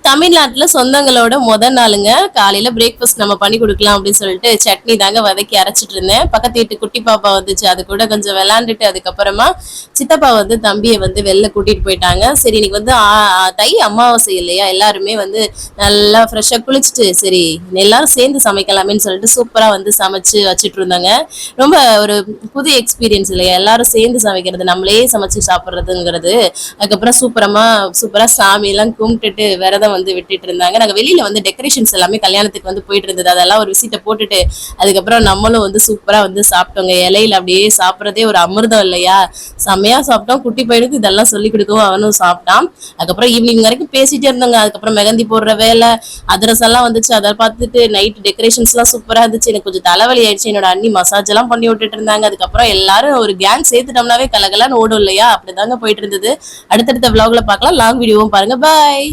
தமிழ்நாட்டுல சொந்தங்களோட நாளுங்க. காலையில பிரேக்ஃபாஸ்ட் நம்ம பண்ணி குடுக்கலாம் அப்படின்னு சொல்லிட்டு சட்னி தாங்க வதக்கி அரைச்சிட்டு இருந்தேன். பக்கத்து வீட்டு குட்டி பாப்பா வந்துச்சு. அது கூட கொஞ்சம் விளையாண்டுட்டு அதுக்கப்புறமா சித்தப்பா தம்பியை வெளில கூட்டிட்டு போயிட்டாங்க. சரி இன்னைக்கு தை அமாவாசை இல்லையா, எல்லாருமே நல்லா ஃப்ரெஷ்ஷா குளிச்சுட்டு சரி எல்லாரும் சேர்ந்து சமைக்கலாமேன்னு சொல்லிட்டு சூப்பரா சமைச்சு வச்சுட்டு இருந்தாங்க. ரொம்ப ஒரு புது எக்ஸ்பீரியன்ஸ் இல்லையா, எல்லாரும் சேர்ந்து சமைக்கிறது, நம்மளே சமைச்சு சாப்பிட்றதுங்கிறது. அதுக்கப்புறம் சூப்பரா சாமி எல்லாம் கும்பிட்டுட்டு விரதம் விட்டுட்டு இருந்தாங்க. நாங்க வெளியில டெக்கரேஷன்ஸ் எல்லாமே கல்யாணத்துக்கு போயிட்டு இருந்தது, அதெல்லாம் ஒரு விசிட்ட போட்டுட்டு அதுக்கப்புறம் நம்மளும் சூப்பரா சாப்பிட்டோங்க. இலையில அப்படியே சாப்பிட்றதே ஒரு அமிர்தம் இல்லையா, செம்மையா சாப்பிட்டோம். குட்டி பையனுக்கு இதெல்லாம் சொல்லி கொடுக்கவும் அவனும் சாப்பிட்டான். அதுக்கப்புறம் ஈவினிங் வரைக்கும் பேசிட்டே இருந்தாங்க. அதுக்கப்புறம் மெகந்தி போடுற வேலை, அதிரசம் எல்லாம் வந்துச்சு, அதை பார்த்துட்டு நைட் டெக்கரேஷன்ஸ் எல்லாம் சூப்பரா இருந்துச்சு. எனக்கு கொஞ்சம் தலைவலி ஆயிடுச்சு. என்னோட அண்ணி மசாஜ் எல்லாம் பண்ணி விட்டுட்டு இருந்தாங்க. அதுக்கப்புறம் எல்லாரும் ஒரு கேங் சேர்த்துட்டோம்னாவே கலகலான்னு ஓடும் இல்லையா, அப்படிதாங்க போயிட்டு இருந்தது. அடுத்தடுத்த விளாக்ல பார்க்கலாம். லாங் வீடியோவும் பாருங்க. பாய்.